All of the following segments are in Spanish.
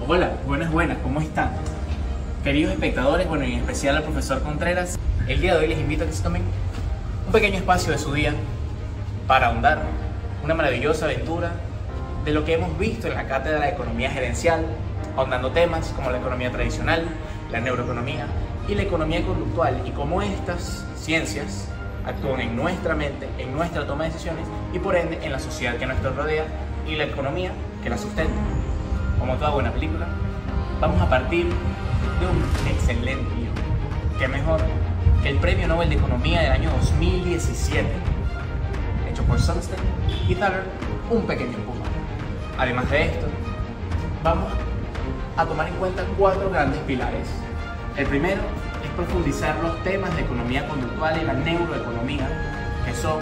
Hola, buenas, ¿cómo están? Queridos espectadores, y en especial al profesor Contreras, el día de hoy les invito a que se tomen un pequeño espacio de su día para ahondar una maravillosa aventura de lo que hemos visto en la cátedra de Economía Gerencial, ahondando temas como la economía tradicional, la neuroeconomía y la economía conductual, y cómo estas ciencias actúan en nuestra mente, en nuestra toma de decisiones y por ende en la sociedad que nos rodea y la economía que la sustenta. Como toda buena película, vamos a partir de un excelente libro. ¿Qué mejor que el Premio Nobel de Economía del año 2017, hecho por Sunstein y Thaler, Un pequeño empujón? Además de esto, vamos a tomar en cuenta 4 grandes pilares. El primero es profundizar los temas de economía conductual y la neuroeconomía, que son,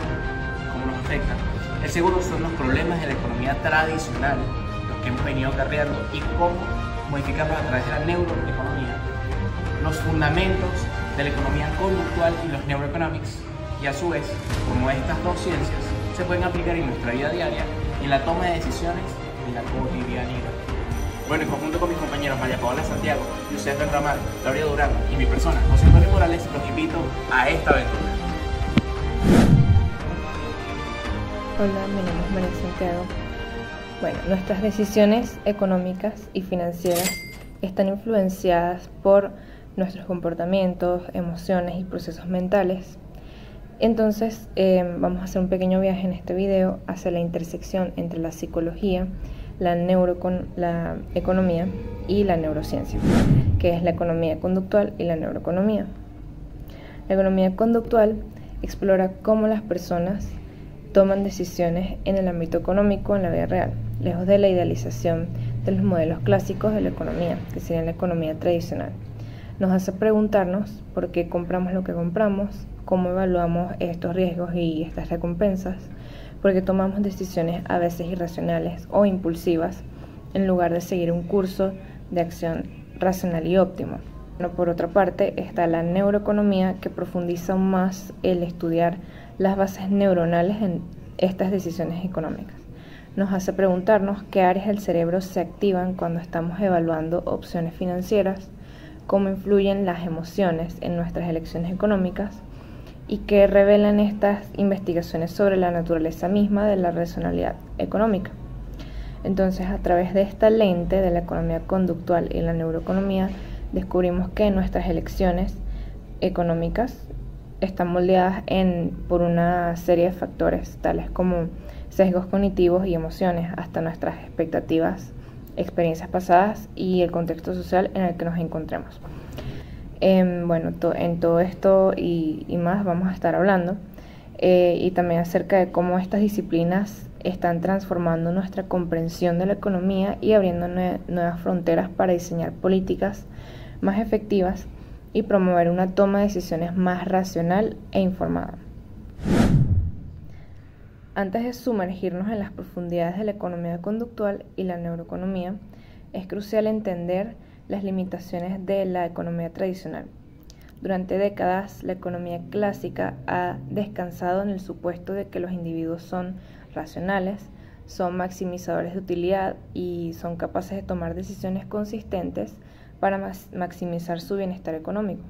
cómo nos afectan. El segundo son los problemas de la economía tradicional, los que hemos venido acarreando, y cómo modificarlos a través de la neuroeconomía. Los fundamentos de la economía conductual y los neuroeconomics, y a su vez, cómo estas dos ciencias se pueden aplicar en nuestra vida diaria y en la toma de decisiones de la cotidianidad. Bueno, en conjunto con mis compañeros María Paola Santiago, José Benramar, Gabriel Durán y mi persona, José Antonio Morales, los invito a esta aventura. Hola, mi nombre es María Santiago. Bueno, nuestras decisiones económicas y financieras están influenciadas por nuestros comportamientos, emociones y procesos mentales. Entonces, vamos a hacer un pequeño viaje en este video hacia la intersección entre la psicología, la economía y la neurociencia, que es la economía conductual y la neuroeconomía. La economía conductual explora cómo las personas toman decisiones en el ámbito económico en la vida real, lejos de la idealización de los modelos clásicos de la economía, que sería la economía tradicional. Nos hace preguntarnos por qué compramos lo que compramos, cómo evaluamos estos riesgos y estas recompensas, porque tomamos decisiones a veces irracionales o impulsivas en lugar de seguir un curso de acción racional y óptimo. Bueno, por otra parte está la neuroeconomía, que profundiza aún más el estudiar las bases neuronales en estas decisiones económicas. Nos hace preguntarnos qué áreas del cerebro se activan cuando estamos evaluando opciones financieras, cómo influyen las emociones en nuestras elecciones económicas y qué revelan estas investigaciones sobre la naturaleza misma de la racionalidad económica. Entonces, a través de esta lente de la economía conductual y la neuroeconomía, descubrimos que nuestras elecciones económicas están moldeadas por una serie de factores, tales como sesgos cognitivos y emociones, hasta nuestras expectativas, experiencias pasadas y el contexto social en el que nos encontremos. En todo esto y más vamos a estar hablando, y también acerca de cómo estas disciplinas están transformando nuestra comprensión de la economía y abriendo nuevas fronteras para diseñar políticas más efectivas y promover una toma de decisiones más racional e informada. Antes de sumergirnos en las profundidades de la economía conductual y la neuroeconomía, es crucial entender las limitaciones de la economía tradicional. Durante décadas, la economía clásica ha descansado en el supuesto de que los individuos son racionales, son maximizadores de utilidad y son capaces de tomar decisiones consistentes para maximizar su bienestar económico.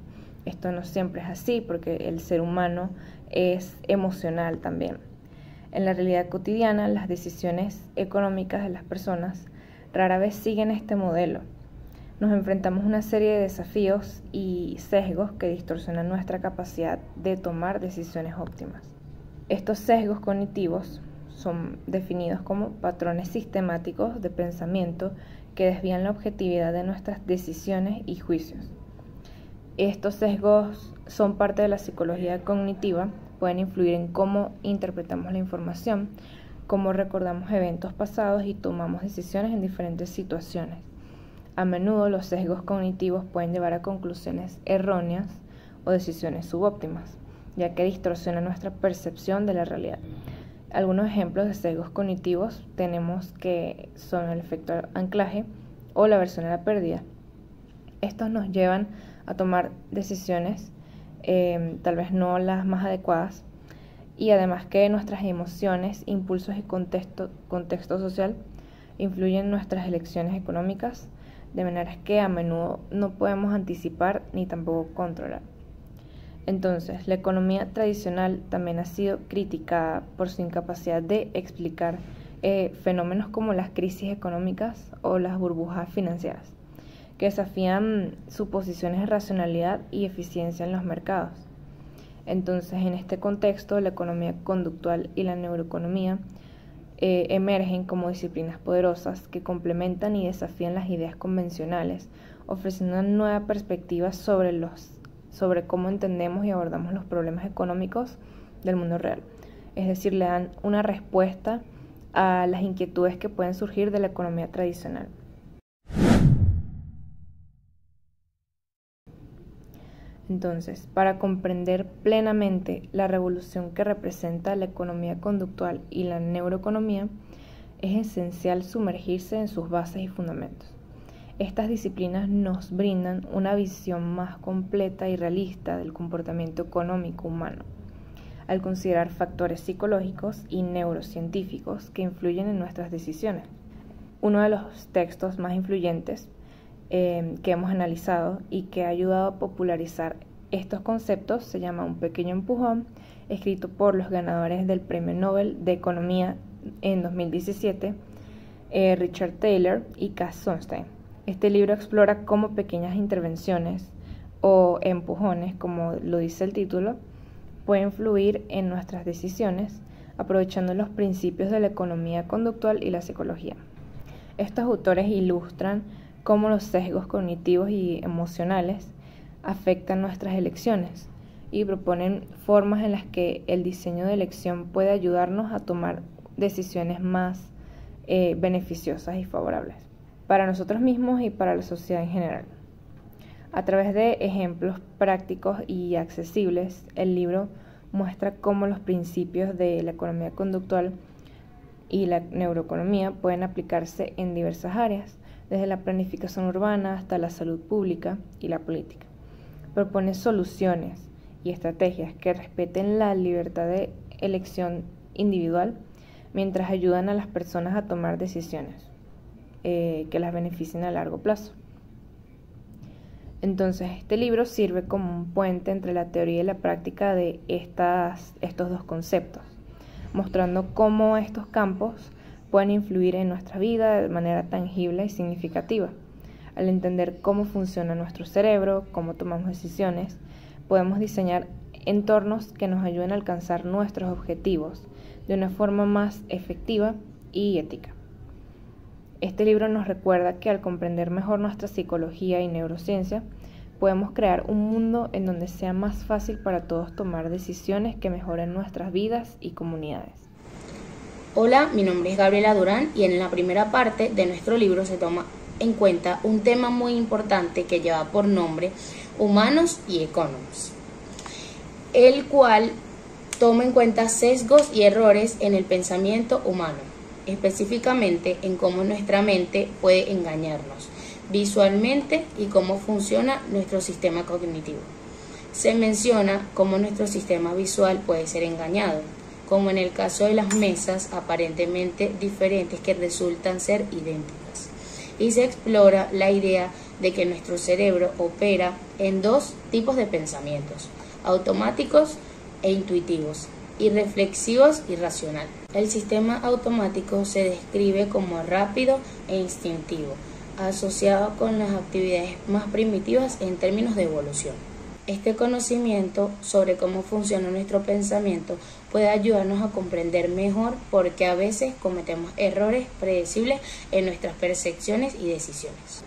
Esto no siempre es así, porque el ser humano es emocional también. En la realidad cotidiana, las decisiones económicas de las personas rara vez siguen este modelo. Nos enfrentamos a una serie de desafíos y sesgos que distorsionan nuestra capacidad de tomar decisiones óptimas. Estos sesgos cognitivos son definidos como patrones sistemáticos de pensamiento que desvían la objetividad de nuestras decisiones y juicios. Estos sesgos son parte de la psicología cognitiva, pueden influir en cómo interpretamos la información, cómo recordamos eventos pasados y tomamos decisiones en diferentes situaciones. A menudo los sesgos cognitivos pueden llevar a conclusiones erróneas o decisiones subóptimas, ya que distorsionan nuestra percepción de la realidad. Algunos ejemplos de sesgos cognitivos tenemos que son el efecto anclaje o la aversión a la pérdida. Estos nos llevan a tomar decisiones tal vez no las más adecuadas, y además que nuestras emociones, impulsos y contexto social influyen en nuestras elecciones económicas, de manera que a menudo no podemos anticipar ni tampoco controlar. Entonces, la economía tradicional también ha sido criticada por su incapacidad de explicar fenómenos como las crisis económicas o las burbujas financieras, que desafían suposiciones de racionalidad y eficiencia en los mercados. Entonces, en este contexto, la economía conductual y la neuroeconomía emergen como disciplinas poderosas que complementan y desafían las ideas convencionales, ofreciendo una nueva perspectiva sobre cómo entendemos y abordamos los problemas económicos del mundo real. Es decir, le dan una respuesta a las inquietudes que pueden surgir de la economía tradicional. Entonces, para comprender plenamente la revolución que representa la economía conductual y la neuroeconomía, es esencial sumergirse en sus bases y fundamentos. Estas disciplinas nos brindan una visión más completa y realista del comportamiento económico humano, al considerar factores psicológicos y neurocientíficos que influyen en nuestras decisiones. Uno de los textos más influyentes que hemos analizado y que ha ayudado a popularizar estos conceptos se llama Un pequeño empujón, escrito por los ganadores del Premio Nobel de Economía en 2017, Richard Thaler y Cass Sunstein. Este libro explora cómo pequeñas intervenciones o empujones, como lo dice el título, pueden influir en nuestras decisiones, aprovechando los principios de la economía conductual y la psicología. Estos autores ilustran cómo los sesgos cognitivos y emocionales afectan nuestras elecciones y proponen formas en las que el diseño de elección puede ayudarnos a tomar decisiones más beneficiosas y favorables para nosotros mismos y para la sociedad en general. A través de ejemplos prácticos y accesibles, el libro muestra cómo los principios de la economía conductual y la neuroeconomía pueden aplicarse en diversas áreas, desde la planificación urbana hasta la salud pública y la política. Propone soluciones y estrategias que respeten la libertad de elección individual mientras ayudan a las personas a tomar decisiones que las beneficien a largo plazo. Entonces, este libro sirve como un puente entre la teoría y la práctica de estos dos conceptos, mostrando cómo estos campos pueden influir en nuestra vida de manera tangible y significativa. Al entender cómo funciona nuestro cerebro, cómo tomamos decisiones, podemos diseñar entornos que nos ayuden a alcanzar nuestros objetivos de una forma más efectiva y ética. Este libro nos recuerda que al comprender mejor nuestra psicología y neurociencia, podemos crear un mundo en donde sea más fácil para todos tomar decisiones que mejoren nuestras vidas y comunidades. Hola, mi nombre es Gabriela Durán y en la primera parte de nuestro libro se toma en cuenta un tema muy importante que lleva por nombre Humanos y Economos, el cual toma en cuenta sesgos y errores en el pensamiento humano, específicamente en cómo nuestra mente puede engañarnos visualmente y cómo funciona nuestro sistema cognitivo. Se menciona cómo nuestro sistema visual puede ser engañado, como en el caso de las mesas aparentemente diferentes que resultan ser idénticas. Y se explora la idea de que nuestro cerebro opera en dos tipos de pensamientos, automáticos e intuitivos, y reflexivos y racional. El sistema automático se describe como rápido e instintivo, asociado con las actividades más primitivas en términos de evolución. Este conocimiento sobre cómo funciona nuestro pensamiento puede ayudarnos a comprender mejor por qué a veces cometemos errores predecibles en nuestras percepciones y decisiones.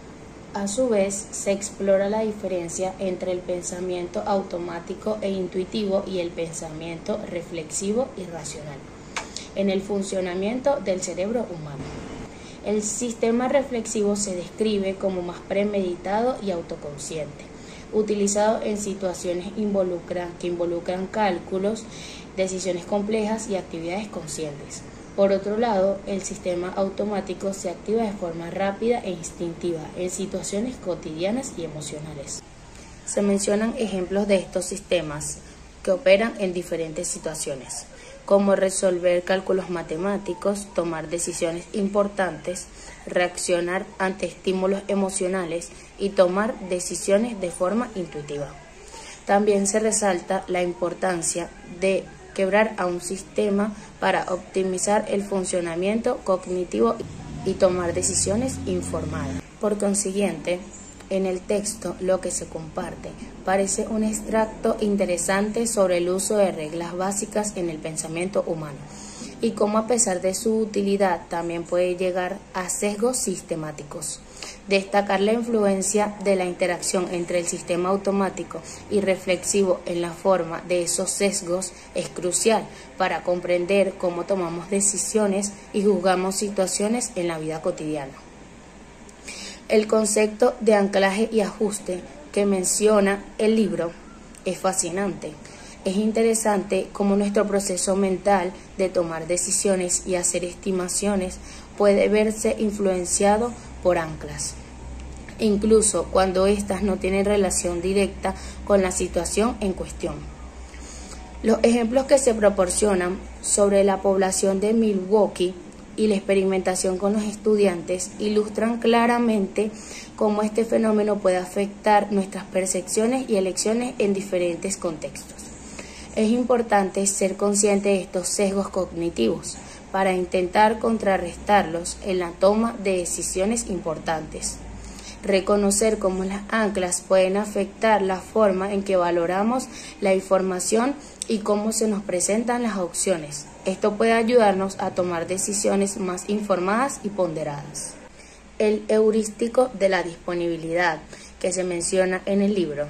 A su vez, se explora la diferencia entre el pensamiento automático e intuitivo y el pensamiento reflexivo y racional en el funcionamiento del cerebro humano. El sistema reflexivo se describe como más premeditado y autoconsciente, utilizado en situaciones que involucran cálculos, decisiones complejas y actividades conscientes. Por otro lado, el sistema automático se activa de forma rápida e instintiva en situaciones cotidianas y emocionales. Se mencionan ejemplos de estos sistemas que operan en diferentes situaciones, como resolver cálculos matemáticos, tomar decisiones importantes, reaccionar ante estímulos emocionales y tomar decisiones de forma intuitiva. También se resalta la importancia de quebrar a un sistema para optimizar el funcionamiento cognitivo y tomar decisiones informadas. Por consiguiente, en el texto lo que se comparte parece un extracto interesante sobre el uso de reglas básicas en el pensamiento humano y cómo, a pesar de su utilidad, también puede llegar a sesgos sistemáticos. Destacar la influencia de la interacción entre el sistema automático y reflexivo en la forma de esos sesgos es crucial para comprender cómo tomamos decisiones y juzgamos situaciones en la vida cotidiana. El concepto de anclaje y ajuste que menciona el libro es fascinante. Es interesante cómo nuestro proceso mental de tomar decisiones y hacer estimaciones puede verse influenciado por anclas, incluso cuando éstas no tienen relación directa con la situación en cuestión. Los ejemplos que se proporcionan sobre la población de Milwaukee y la experimentación con los estudiantes ilustran claramente cómo este fenómeno puede afectar nuestras percepciones y elecciones en diferentes contextos. Es importante ser consciente de estos sesgos cognitivos para intentar contrarrestarlos en la toma de decisiones importantes. Reconocer cómo las anclas pueden afectar la forma en que valoramos la información y cómo se nos presentan las opciones. Esto puede ayudarnos a tomar decisiones más informadas y ponderadas. El heurístico de la disponibilidad que se menciona en el libro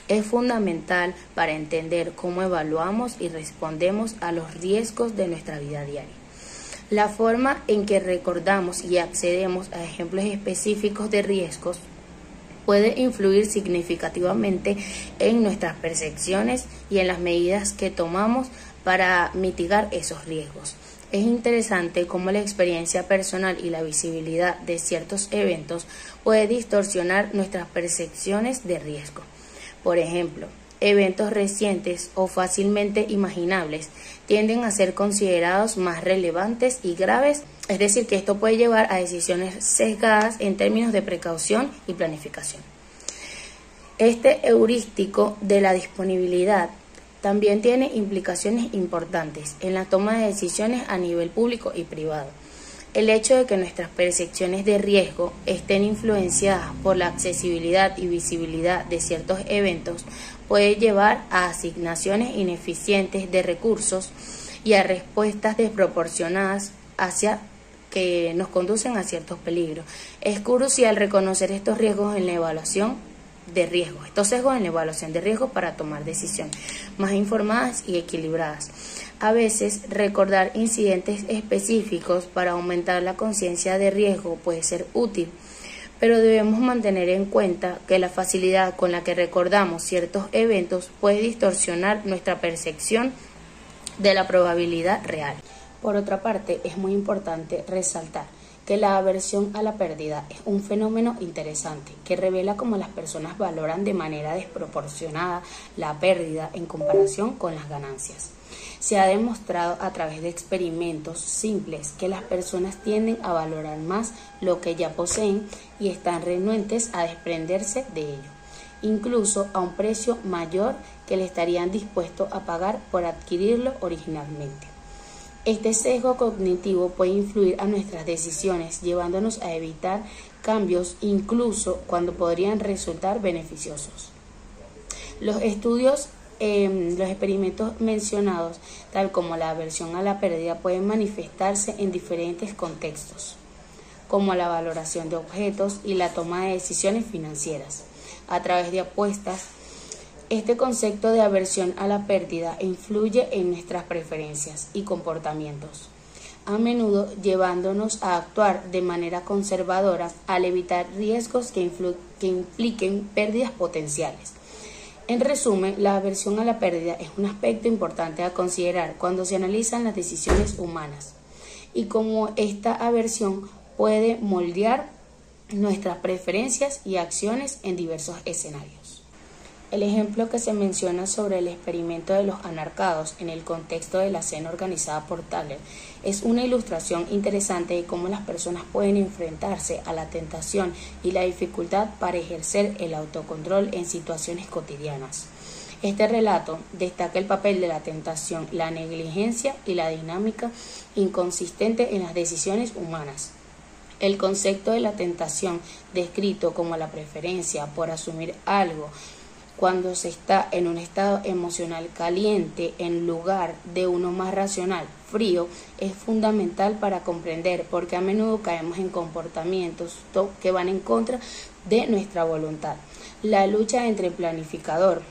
es fundamental para entender cómo evaluamos y respondemos a los riesgos de nuestra vida diaria. La forma en que recordamos y accedemos a ejemplos específicos de riesgos puede influir significativamente en nuestras percepciones y en las medidas que tomamos para mitigar esos riesgos. Es interesante cómo la experiencia personal y la visibilidad de ciertos eventos puede distorsionar nuestras percepciones de riesgo. Por ejemplo, eventos recientes o fácilmente imaginables tienden a ser considerados más relevantes y graves, es decir, que esto puede llevar a decisiones sesgadas en términos de precaución y planificación. Este heurístico de la disponibilidad también tiene implicaciones importantes en la toma de decisiones a nivel público y privado. El hecho de que nuestras percepciones de riesgo estén influenciadas por la accesibilidad y visibilidad de ciertos eventos puede llevar a asignaciones ineficientes de recursos y a respuestas desproporcionadas que nos conducen a ciertos peligros. Es crucial reconocer estos riesgos en la evaluación de riesgos, estos sesgos en la evaluación de riesgos para tomar decisiones más informadas y equilibradas. A veces, recordar incidentes específicos para aumentar la conciencia de riesgo puede ser útil, pero debemos mantener en cuenta que la facilidad con la que recordamos ciertos eventos puede distorsionar nuestra percepción de la probabilidad real. Por otra parte, es muy importante resaltar que la aversión a la pérdida es un fenómeno interesante que revela cómo las personas valoran de manera desproporcionada la pérdida en comparación con las ganancias. Se ha demostrado a través de experimentos simples que las personas tienden a valorar más lo que ya poseen y están renuentes a desprenderse de ello, incluso a un precio mayor que le estarían dispuestos a pagar por adquirirlo originalmente. Este sesgo cognitivo puede influir a nuestras decisiones, llevándonos a evitar cambios incluso cuando podrían resultar beneficiosos. Los experimentos mencionados, tal como la aversión a la pérdida, pueden manifestarse en diferentes contextos, como la valoración de objetos y la toma de decisiones financieras. A través de apuestas, este concepto de aversión a la pérdida influye en nuestras preferencias y comportamientos, a menudo llevándonos a actuar de manera conservadora al evitar riesgos que impliquen pérdidas potenciales. En resumen, la aversión a la pérdida es un aspecto importante a considerar cuando se analizan las decisiones humanas y cómo esta aversión puede moldear nuestras preferencias y acciones en diversos escenarios. El ejemplo que se menciona sobre el experimento de los anarcados en el contexto de la cena organizada por Thaler es una ilustración interesante de cómo las personas pueden enfrentarse a la tentación y la dificultad para ejercer el autocontrol en situaciones cotidianas. Este relato destaca el papel de la tentación, la negligencia y la dinámica inconsistente en las decisiones humanas. El concepto de la tentación, descrito como la preferencia por asumir algo cuando se está en un estado emocional caliente en lugar de uno más racional, frío, es fundamental para comprender porque a menudo caemos en comportamientos que van en contra de nuestra voluntad. La lucha entre el planificador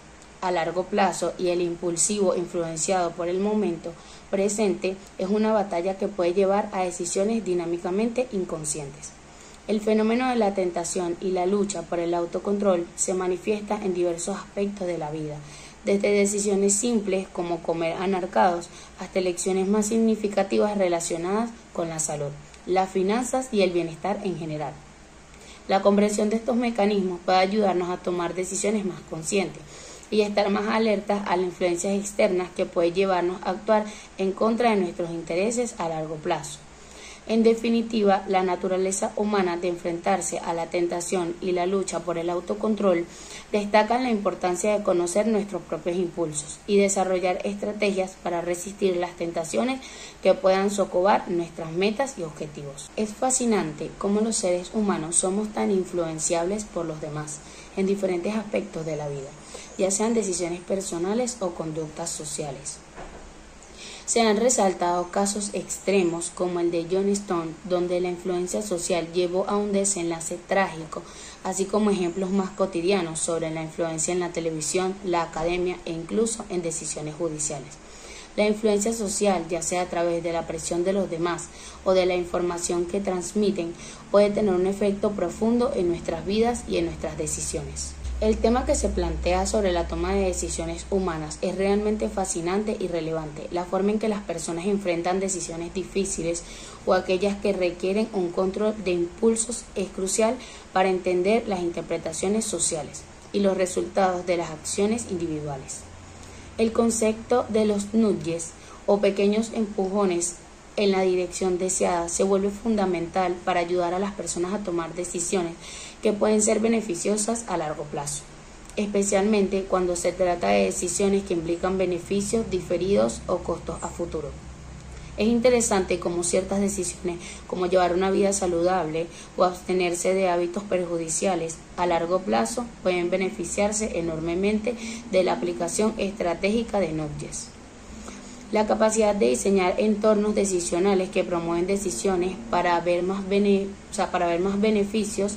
a largo plazo y el impulsivo influenciado por el momento presente es una batalla que puede llevar a decisiones dinámicamente inconscientes. El fenómeno de la tentación y la lucha por el autocontrol se manifiesta en diversos aspectos de la vida, desde decisiones simples como comer anarcados hasta elecciones más significativas relacionadas con la salud, las finanzas y el bienestar en general. La comprensión de estos mecanismos puede ayudarnos a tomar decisiones más conscientes y estar más alertas a las influencias externas que pueden llevarnos a actuar en contra de nuestros intereses a largo plazo. En definitiva, la naturaleza humana de enfrentarse a la tentación y la lucha por el autocontrol destacan la importancia de conocer nuestros propios impulsos y desarrollar estrategias para resistir las tentaciones que puedan socavar nuestras metas y objetivos. Es fascinante cómo los seres humanos somos tan influenciables por los demás en diferentes aspectos de la vida, ya sean decisiones personales o conductas sociales. Se han resaltado casos extremos como el de John Stone, donde la influencia social llevó a un desenlace trágico, así como ejemplos más cotidianos sobre la influencia en la televisión, la academia e incluso en decisiones judiciales. La influencia social, ya sea a través de la presión de los demás o de la información que transmiten, puede tener un efecto profundo en nuestras vidas y en nuestras decisiones. El tema que se plantea sobre la toma de decisiones humanas es realmente fascinante y relevante. La forma en que las personas enfrentan decisiones difíciles o aquellas que requieren un control de impulsos es crucial para entender las interpretaciones sociales y los resultados de las acciones individuales. El concepto de los nudges o pequeños empujones en la dirección deseada se vuelve fundamental para ayudar a las personas a tomar decisiones que pueden ser beneficiosas a largo plazo, especialmente cuando se trata de decisiones que implican beneficios diferidos o costos a futuro. Es interesante cómo ciertas decisiones, como llevar una vida saludable o abstenerse de hábitos perjudiciales a largo plazo, pueden beneficiarse enormemente de la aplicación estratégica de nudges. La capacidad de diseñar entornos decisionales que promueven decisiones para ver más beneficios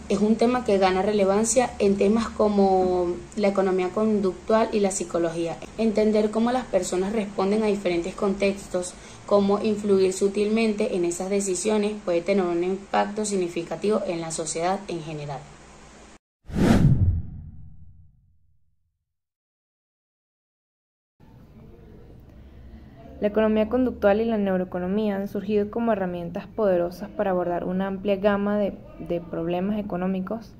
es un tema que gana relevancia en temas como la economía conductual y la psicología. Entender cómo las personas responden a diferentes contextos, cómo influir sutilmente en esas decisiones puede tener un impacto significativo en la sociedad en general. La economía conductual y la neuroeconomía han surgido como herramientas poderosas para abordar una amplia gama de problemas económicos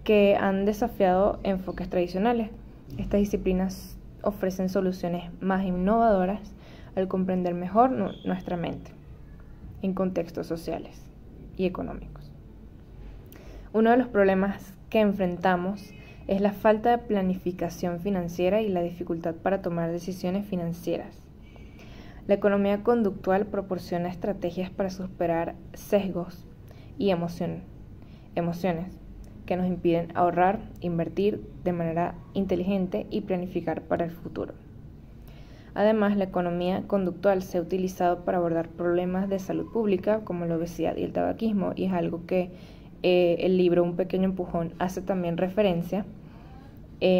que han desafiado enfoques tradicionales. Estas disciplinas ofrecen soluciones más innovadoras al comprender mejor nuestra mente en contextos sociales y económicos. Uno de los problemas que enfrentamos es la falta de planificación financiera y la dificultad para tomar decisiones financieras. La economía conductual proporciona estrategias para superar sesgos y emociones que nos impiden ahorrar, invertir de manera inteligente y planificar para el futuro. Además, la economía conductual se ha utilizado para abordar problemas de salud pública como la obesidad y el tabaquismo, y es algo que el libro Un pequeño empujón hace también referencia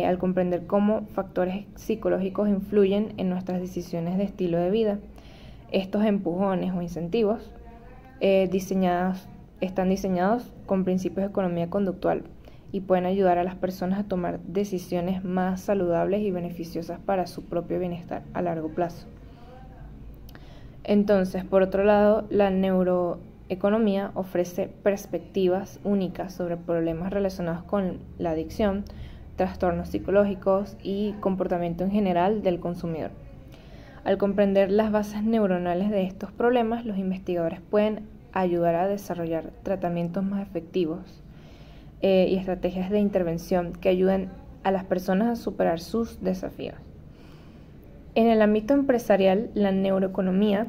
al comprender cómo factores psicológicos influyen en nuestras decisiones de estilo de vida. Estos empujones o incentivos están diseñados con principios de economía conductual y pueden ayudar a las personas a tomar decisiones más saludables y beneficiosas para su propio bienestar a largo plazo. Entonces, por otro lado, la neuroeconomía ofrece perspectivas únicas sobre problemas relacionados con la adicción, trastornos psicológicos y comportamiento en general del consumidor. Al comprender las bases neuronales de estos problemas, los investigadores pueden ayudar a desarrollar tratamientos más efectivos y estrategias de intervención que ayuden a las personas a superar sus desafíos. En el ámbito empresarial, la neuroeconomía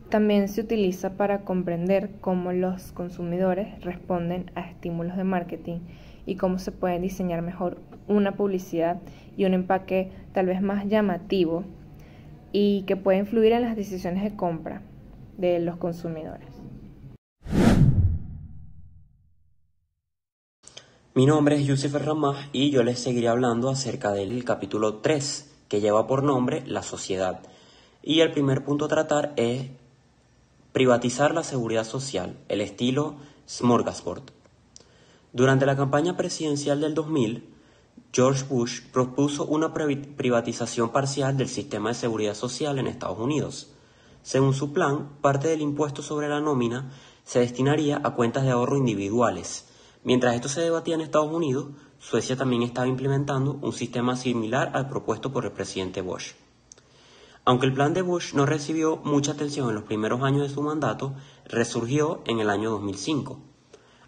también se utiliza para comprender cómo los consumidores responden a estímulos de marketing y cómo se puede diseñar mejor una publicidad y un empaque tal vez más llamativo y que puede influir en las decisiones de compra de los consumidores. Mi nombre es Yusef Ramaz y yo les seguiré hablando acerca del capítulo 3, que lleva por nombre La sociedad. Y el primer punto a tratar es privatizar la seguridad social, el estilo smorgasbord. Durante la campaña presidencial del 2000, George Bush propuso una privatización parcial del sistema de seguridad social en Estados Unidos. Según su plan, parte del impuesto sobre la nómina se destinaría a cuentas de ahorro individuales. Mientras esto se debatía en Estados Unidos, Suecia también estaba implementando un sistema similar al propuesto por el presidente Bush. Aunque el plan de Bush no recibió mucha atención en los primeros años de su mandato, resurgió en el año 2005,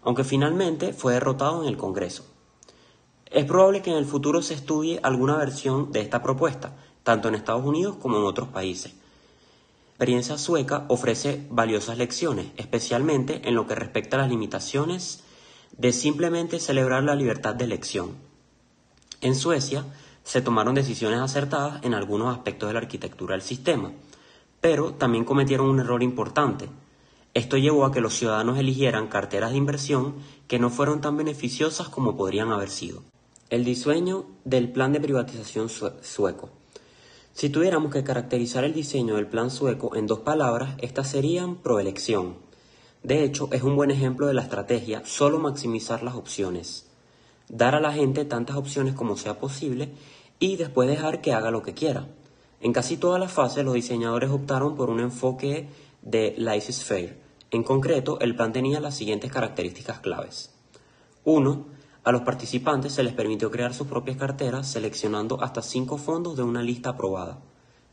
aunque finalmente fue derrotado en el Congreso. Es probable que en el futuro se estudie alguna versión de esta propuesta, tanto en Estados Unidos como en otros países. La experiencia sueca ofrece valiosas lecciones, especialmente en lo que respecta a las limitaciones de simplemente celebrar la libertad de elección. En Suecia se tomaron decisiones acertadas en algunos aspectos de la arquitectura del sistema, pero también cometieron un error importante. Esto llevó a que los ciudadanos eligieran carteras de inversión que no fueron tan beneficiosas como podrían haber sido. El diseño del plan de privatización sueco. Si tuviéramos que caracterizar el diseño del plan sueco en 2 palabras, estas serían proelección. De hecho, es un buen ejemplo de la estrategia solo maximizar las opciones, dar a la gente tantas opciones como sea posible y después dejar que haga lo que quiera. En casi todas las fases los diseñadores optaron por un enfoque de laissez-faire. En concreto, el plan tenía las siguientes características claves. 1. A los participantes se les permitió crear sus propias carteras seleccionando hasta 5 fondos de una lista aprobada.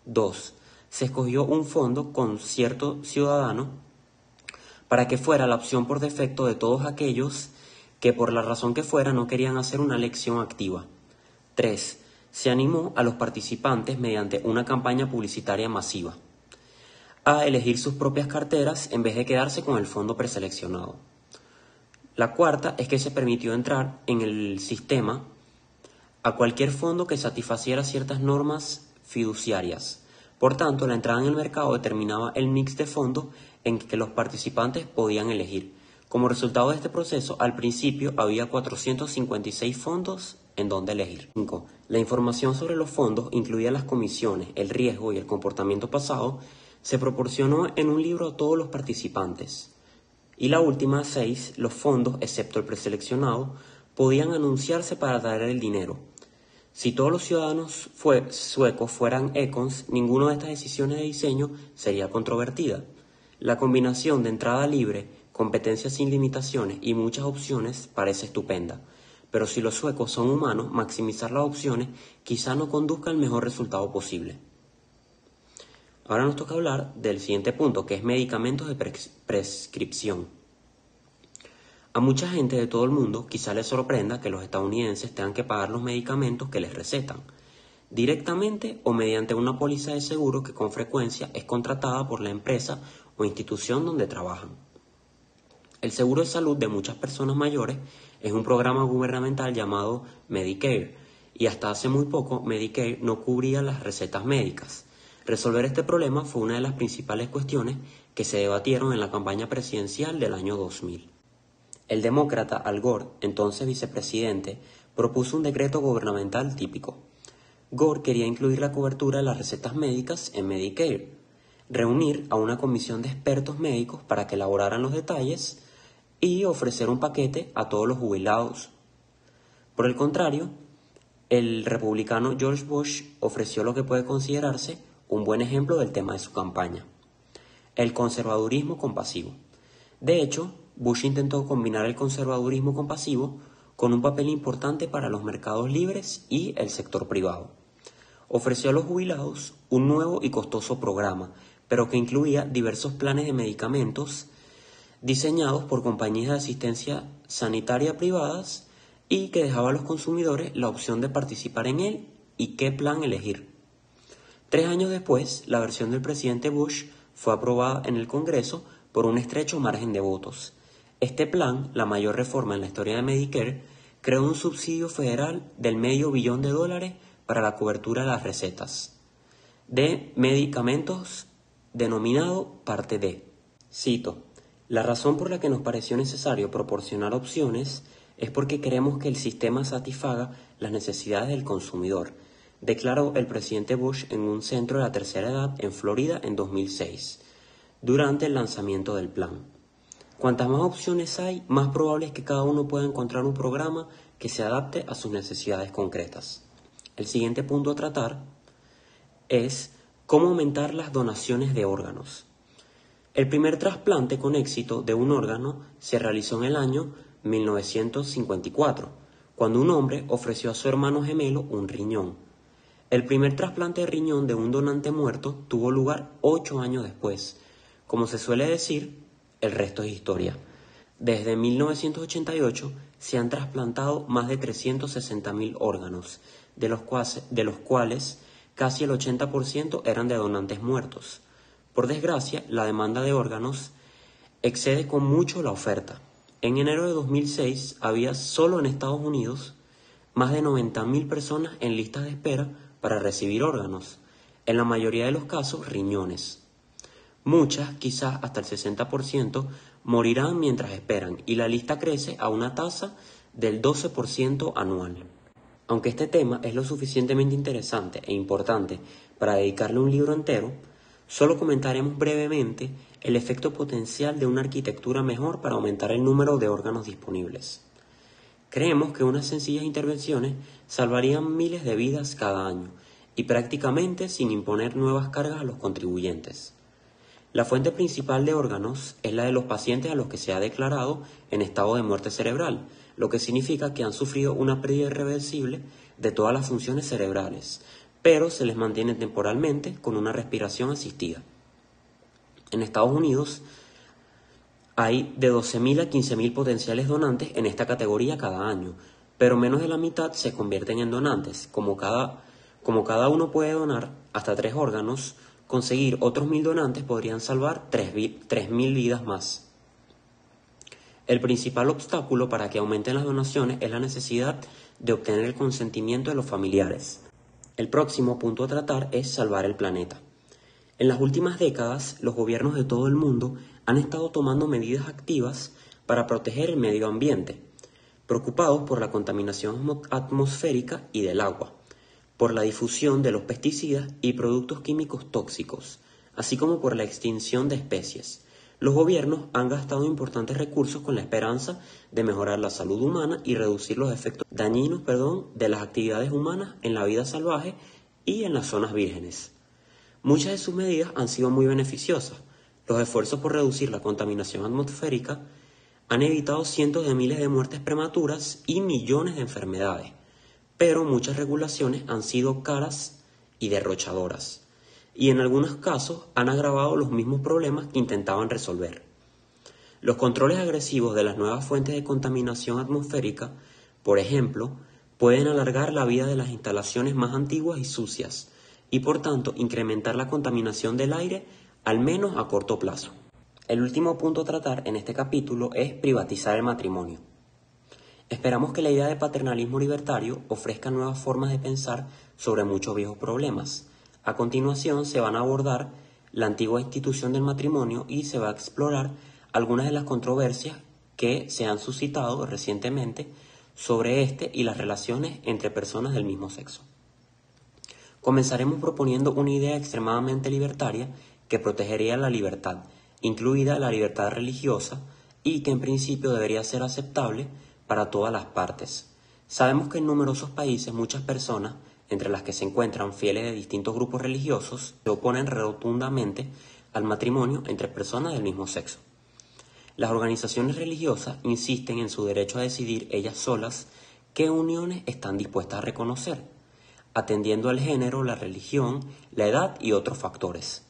2. Se escogió un fondo con cierto ciudadano para que fuera la opción por defecto de todos aquellos que por la razón que fuera no querían hacer una elección activa. 3. Se animó a los participantes mediante una campaña publicitaria masiva a elegir sus propias carteras en vez de quedarse con el fondo preseleccionado. La cuarta es que se permitió entrar en el sistema a cualquier fondo que satisfaciera ciertas normas fiduciarias. Por tanto, la entrada en el mercado determinaba el mix de fondos en que los participantes podían elegir. Como resultado de este proceso, al principio había 456 fondos en donde elegir. 5. La información sobre los fondos incluía las comisiones, el riesgo y el comportamiento pasado. Se proporcionó en un libro a todos los participantes. Y la última, 6. Los fondos, excepto el preseleccionado, podían anunciarse para traer el dinero. Si todos los ciudadanos suecos fueran econs, ninguna de estas decisiones de diseño sería controvertida. La combinación de entrada libre, competencia sin limitaciones y muchas opciones parece estupenda. Pero si los suecos son humanos, maximizar las opciones quizá no conduzca al mejor resultado posible. Ahora nos toca hablar del siguiente punto, que es medicamentos de prescripción. A mucha gente de todo el mundo quizá les sorprenda que los estadounidenses tengan que pagar los medicamentos que les recetan, directamente o mediante una póliza de seguro que con frecuencia es contratada por la empresa o institución donde trabajan. El seguro de salud de muchas personas mayores es un programa gubernamental llamado Medicare, y hasta hace muy poco Medicare no cubría las recetas médicas. Resolver este problema fue una de las principales cuestiones que se debatieron en la campaña presidencial del año 2000. El demócrata Al Gore, entonces vicepresidente, propuso un decreto gubernamental típico. Gore quería incluir la cobertura de las recetas médicas en Medicare, reunir a una comisión de expertos médicos para que elaboraran los detalles y ofrecer un paquete a todos los jubilados. Por el contrario, el republicano George Bush ofreció lo que puede considerarse un buen ejemplo del tema de su campaña: el conservadurismo compasivo. De hecho, Bush intentó combinar el conservadurismo compasivo con un papel importante para los mercados libres y el sector privado. Ofreció a los jubilados un nuevo y costoso programa, pero que incluía diversos planes de medicamentos diseñados por compañías de asistencia sanitaria privadas y que dejaba a los consumidores la opción de participar en él y qué plan elegir. 3 años después, la versión del presidente Bush fue aprobada en el Congreso por un estrecho margen de votos. Este plan, la mayor reforma en la historia de Medicare, creó un subsidio federal del $500 billion para la cobertura de las recetas de medicamentos denominado Parte D. Cito: "La razón por la que nos pareció necesario proporcionar opciones es porque queremos que el sistema satisfaga las necesidades del consumidor", declaró el presidente Bush en un centro de la tercera edad en Florida en 2006, durante el lanzamiento del plan. Cuantas más opciones hay, más probable es que cada uno pueda encontrar un programa que se adapte a sus necesidades concretas. El siguiente punto a tratar es cómo aumentar las donaciones de órganos. El primer trasplante con éxito de un órgano se realizó en el año 1954, cuando un hombre ofreció a su hermano gemelo un riñón. El primer trasplante de riñón de un donante muerto tuvo lugar 8 años después. Como se suele decir, el resto es historia. Desde 1988 se han trasplantado más de 360.000 órganos, de los cuales casi el 80% eran de donantes muertos. Por desgracia, la demanda de órganos excede con mucho la oferta. En enero de 2006 había solo en Estados Unidos más de 90.000 personas en listas de espera para recibir órganos, en la mayoría de los casos riñones. Muchas, quizás hasta el 60%, morirán mientras esperan y la lista crece a una tasa del 12% anual. Aunque este tema es lo suficientemente interesante e importante para dedicarle un libro entero, solo comentaremos brevemente el efecto potencial de una arquitectura mejor para aumentar el número de órganos disponibles. Creemos que unas sencillas intervenciones salvarían miles de vidas cada año y prácticamente sin imponer nuevas cargas a los contribuyentes. La fuente principal de órganos es la de los pacientes a los que se ha declarado en estado de muerte cerebral, lo que significa que han sufrido una pérdida irreversible de todas las funciones cerebrales, pero se les mantiene temporalmente con una respiración asistida. En Estados Unidos hay de 12.000 a 15.000 potenciales donantes en esta categoría cada año, pero menos de la mitad se convierten en donantes. Como cada uno puede donar hasta 3 órganos, conseguir otros 1.000 donantes podrían salvar 3.000 vidas más. El principal obstáculo para que aumenten las donaciones es la necesidad de obtener el consentimiento de los familiares. El próximo punto a tratar es salvar el planeta. En las últimas décadas, los gobiernos de todo el mundo han estado tomando medidas activas para proteger el medio ambiente, preocupados por la contaminación atmosférica y del agua, por la difusión de los pesticidas y productos químicos tóxicos, así como por la extinción de especies. Los gobiernos han gastado importantes recursos con la esperanza de mejorar la salud humana y reducir los efectos dañinos de las actividades humanas en la vida salvaje y en las zonas vírgenes. Muchas de sus medidas han sido muy beneficiosas. Los esfuerzos por reducir la contaminación atmosférica han evitado cientos de miles de muertes prematuras y millones de enfermedades, pero muchas regulaciones han sido caras y derrochadoras, y en algunos casos han agravado los mismos problemas que intentaban resolver. Los controles agresivos de las nuevas fuentes de contaminación atmosférica, por ejemplo, pueden alargar la vida de las instalaciones más antiguas y sucias, y por tanto incrementar la contaminación del aire, al menos a corto plazo. El último punto a tratar en este capítulo es privatizar el matrimonio. Esperamos que la idea de paternalismo libertario ofrezca nuevas formas de pensar sobre muchos viejos problemas. A continuación se van a abordar la antigua institución del matrimonio y se va a explorar algunas de las controversias que se han suscitado recientemente sobre este y las relaciones entre personas del mismo sexo. Comenzaremos proponiendo una idea extremadamente libertaria que protegería la libertad, incluida la libertad religiosa, y que en principio debería ser aceptable para todas las partes. Sabemos que en numerosos países muchas personas, entre las que se encuentran fieles de distintos grupos religiosos, se oponen rotundamente al matrimonio entre personas del mismo sexo. Las organizaciones religiosas insisten en su derecho a decidir ellas solas qué uniones están dispuestas a reconocer, atendiendo al género, la religión, la edad y otros factores.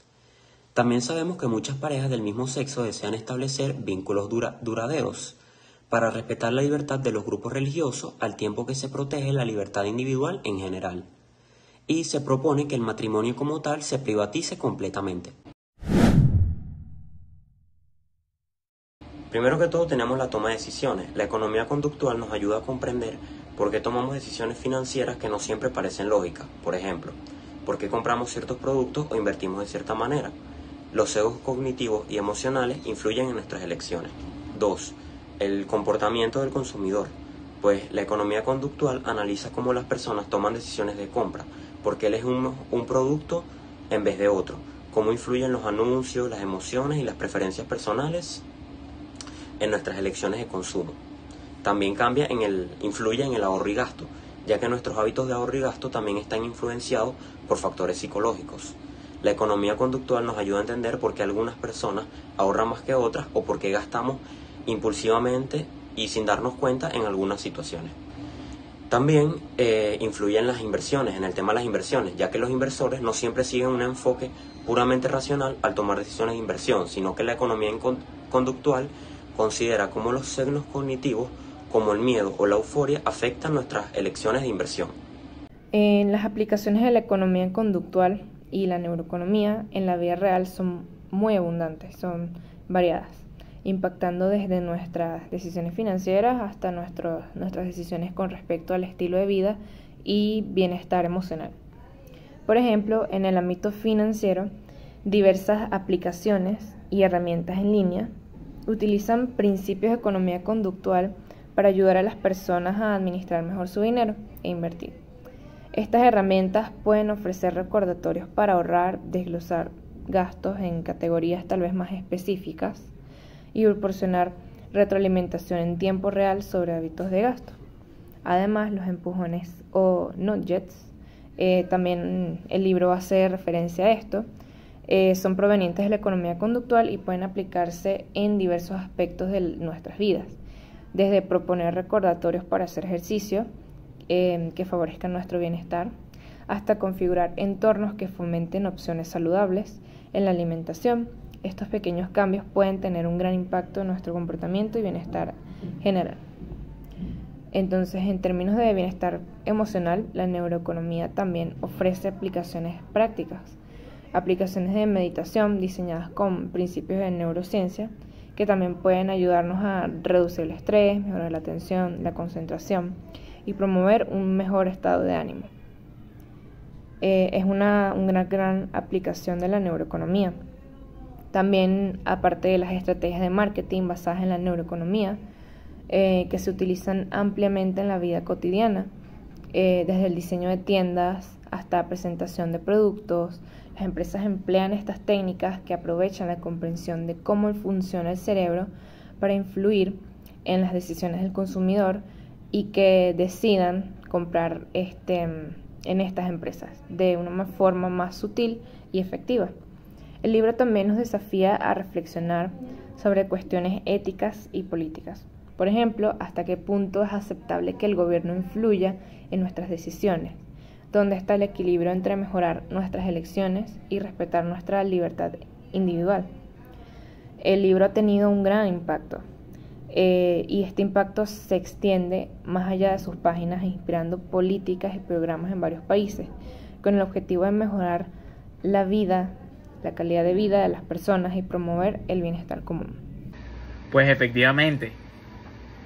También sabemos que muchas parejas del mismo sexo desean establecer vínculos duraderos para respetar la libertad de los grupos religiosos al tiempo que se protege la libertad individual en general. Y se propone que el matrimonio como tal se privatice completamente. Primero que todo tenemos la toma de decisiones. La economía conductual nos ayuda a comprender por qué tomamos decisiones financieras que no siempre parecen lógicas. Por ejemplo, por qué compramos ciertos productos o invertimos de cierta manera. Los sesgos cognitivos y emocionales influyen en nuestras elecciones. 2. El comportamiento del consumidor. Pues la economía conductual analiza cómo las personas toman decisiones de compra, por qué eligen un producto en vez de otro, cómo influyen los anuncios, las emociones y las preferencias personales en nuestras elecciones de consumo. También influye en el ahorro y gasto, ya que nuestros hábitos de ahorro y gasto también están influenciados por factores psicológicos. La economía conductual nos ayuda a entender por qué algunas personas ahorran más que otras o por qué gastamos impulsivamente y sin darnos cuenta en algunas situaciones. También influye en las inversiones, en el tema de las inversiones, ya que los inversores no siempre siguen un enfoque puramente racional al tomar decisiones de inversión, sino que la economía conductual considera cómo los signos cognitivos, como el miedo o la euforia, afectan nuestras elecciones de inversión. Las aplicaciones de la economía conductual y la neuroeconomía en la vida real son muy abundantes, son variadas, impactando desde nuestras decisiones financieras hasta nuestras decisiones con respecto al estilo de vida y bienestar emocional. Por ejemplo, en el ámbito financiero, diversas aplicaciones y herramientas en línea utilizan principios de economía conductual para ayudar a las personas a administrar mejor su dinero e invertir. Estas herramientas pueden ofrecer recordatorios para ahorrar, desglosar gastos en categorías tal vez más específicas y proporcionar retroalimentación en tiempo real sobre hábitos de gasto. Además, los empujones o nudges, también el libro hace referencia a esto, son provenientes de la economía conductual y pueden aplicarse en diversos aspectos de nuestras vidas, desde proponer recordatorios para hacer ejercicio que favorezcan nuestro bienestar, hasta configurar entornos que fomenten opciones saludables en la alimentación. Estos pequeños cambios pueden tener un gran impacto en nuestro comportamiento y bienestar general. Entonces, en términos de bienestar emocional, la neuroeconomía también ofrece aplicaciones prácticas, aplicaciones de meditación diseñadas con principios de neurociencia que también pueden ayudarnos a reducir el estrés, mejorar la atención, la concentración y promover un mejor estado de ánimo. Es una gran aplicación de la neuroeconomía. También, aparte de las estrategias de marketing basadas en la neuroeconomía, que se utilizan ampliamente en la vida cotidiana, desde el diseño de tiendas hasta presentación de productos. Las empresas emplean estas técnicas que aprovechan la comprensión de cómo funciona el cerebro para influir en las decisiones del consumidor y que decidan comprar en estas empresas de una forma más sutil y efectiva. El libro también nos desafía a reflexionar sobre cuestiones éticas y políticas. Por ejemplo, hasta qué punto es aceptable que el gobierno influya en nuestras decisiones, dónde está el equilibrio entre mejorar nuestras elecciones y respetar nuestra libertad individual. El libro ha tenido un gran impacto y este impacto se extiende más allá de sus páginas, inspirando políticas y programas en varios países, con el objetivo de mejorar la calidad de vida de las personas y promover el bienestar común. Pues efectivamente,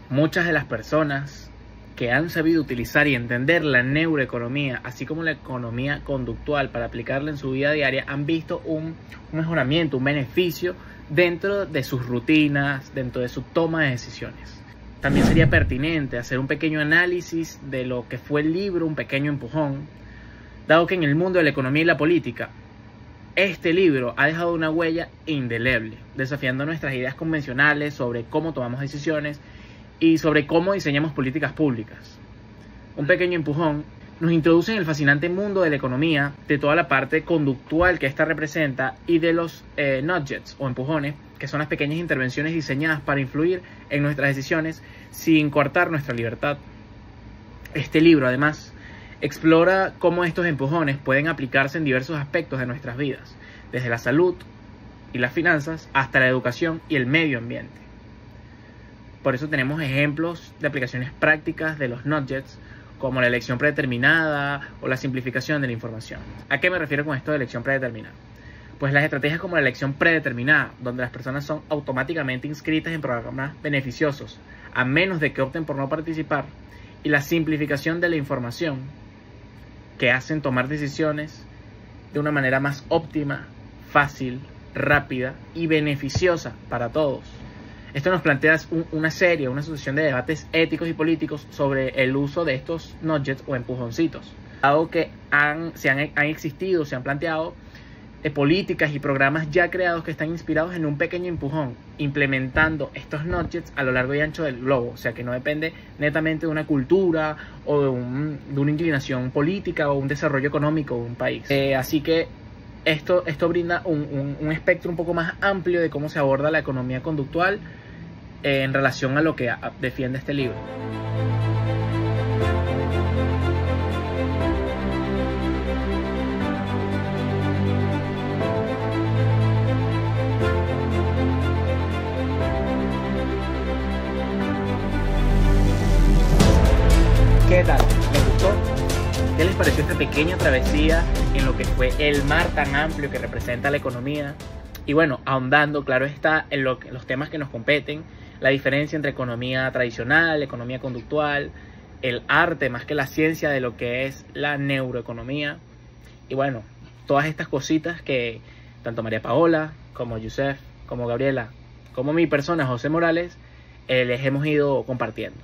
muchas de las personas que han sabido utilizar y entender la neuroeconomía, así como la economía conductual para aplicarla en su vida diaria, han visto un mejoramiento, un beneficio dentro de sus rutinas, dentro de su toma de decisiones. También sería pertinente hacer un pequeño análisis de lo que fue el libro, un pequeño empujón, dado que en el mundo de la economía y la política, este libro ha dejado una huella indeleble, desafiando nuestras ideas convencionales sobre cómo tomamos decisiones y sobre cómo diseñamos políticas públicas. Un pequeño empujón Nos introducen el fascinante mundo de la economía, de toda la parte conductual que ésta representa y de los nudges o empujones, que son las pequeñas intervenciones diseñadas para influir en nuestras decisiones sin coartar nuestra libertad. Este libro, además, explora cómo estos empujones pueden aplicarse en diversos aspectos de nuestras vidas, desde la salud y las finanzas hasta la educación y el medio ambiente. Por eso tenemos ejemplos de aplicaciones prácticas de los nudges, como la elección predeterminada o la simplificación de la información. ¿A qué me refiero con esto de elección predeterminada? Pues las estrategias como la elección predeterminada, donde las personas son automáticamente inscritas en programas beneficiosos, a menos de que opten por no participar, y la simplificación de la información, que hacen tomar decisiones de una manera más óptima, fácil, rápida y beneficiosa para todos. Esto nos plantea una sucesión de debates éticos y políticos sobre el uso de estos nudges o empujoncitos. Dado que han existido, se han planteado políticas y programas ya creados que están inspirados en un pequeño empujón, implementando estos nudges a lo largo y ancho del globo. O sea, que no depende netamente de una cultura o de una inclinación política o un desarrollo económico de un país. Así que esto brinda un espectro un poco más amplio de cómo se aborda la economía conductual en relación a lo que defiende este libro. ¿Qué tal? ¿Les gustó? ¿Qué les pareció esta pequeña travesía en lo que fue el mar tan amplio que representa la economía? Y bueno, ahondando, claro está, en los temas que nos competen, la diferencia entre economía tradicional, economía conductual, el arte más que la ciencia de lo que es la neuroeconomía. Y bueno, todas estas cositas que tanto María Paola, como Yusef, como Gabriela, como mi persona, José Morales, les hemos ido compartiendo.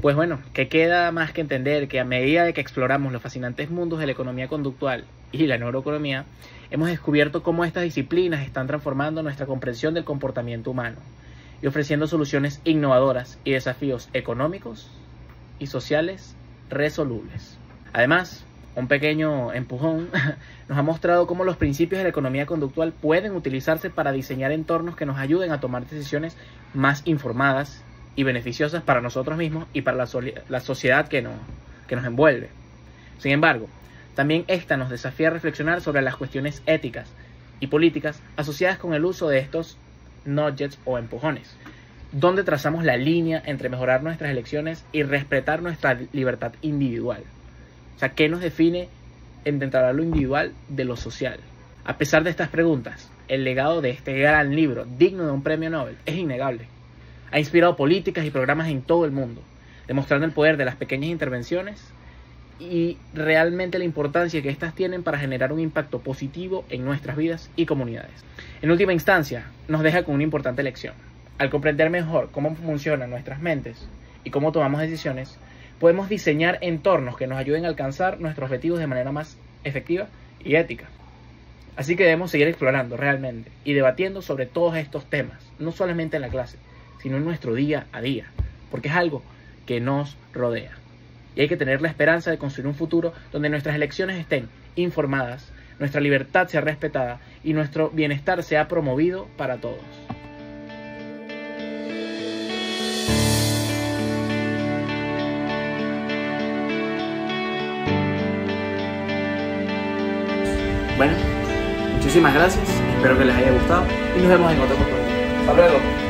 Pues bueno, ¿qué queda más que entender? Que a medida de que exploramos los fascinantes mundos de la economía conductual y la neuroeconomía, hemos descubierto cómo estas disciplinas están transformando nuestra comprensión del comportamiento humano y ofreciendo soluciones innovadoras y desafíos económicos y sociales resolubles. Además, un pequeño empujón nos ha mostrado cómo los principios de la economía conductual pueden utilizarse para diseñar entornos que nos ayuden a tomar decisiones más informadas y beneficiosas para nosotros mismos y para la sociedad que nos envuelve. Sin embargo, también esta nos desafía a reflexionar sobre las cuestiones éticas y políticas asociadas con el uso de estos nudges o empujones, donde trazamos la línea entre mejorar nuestras elecciones y respetar nuestra libertad individual. O sea, ¿qué nos define entre lo individual de lo social? A pesar de estas preguntas, el legado de este gran libro, digno de un premio Nobel, es innegable. Ha inspirado políticas y programas en todo el mundo, demostrando el poder de las pequeñas intervenciones y realmente la importancia que éstas tienen para generar un impacto positivo en nuestras vidas y comunidades. En última instancia, nos deja con una importante lección. Al comprender mejor cómo funcionan nuestras mentes y cómo tomamos decisiones, podemos diseñar entornos que nos ayuden a alcanzar nuestros objetivos de manera más efectiva y ética. Así que debemos seguir explorando realmente y debatiendo sobre todos estos temas, no solamente en la clase, sino en nuestro día a día, porque es algo que nos rodea. Y hay que tener la esperanza de construir un futuro donde nuestras elecciones estén informadas, nuestra libertad sea respetada y nuestro bienestar sea promovido para todos. Bueno, muchísimas gracias, espero que les haya gustado y nos vemos en otra oportunidad. Hasta luego.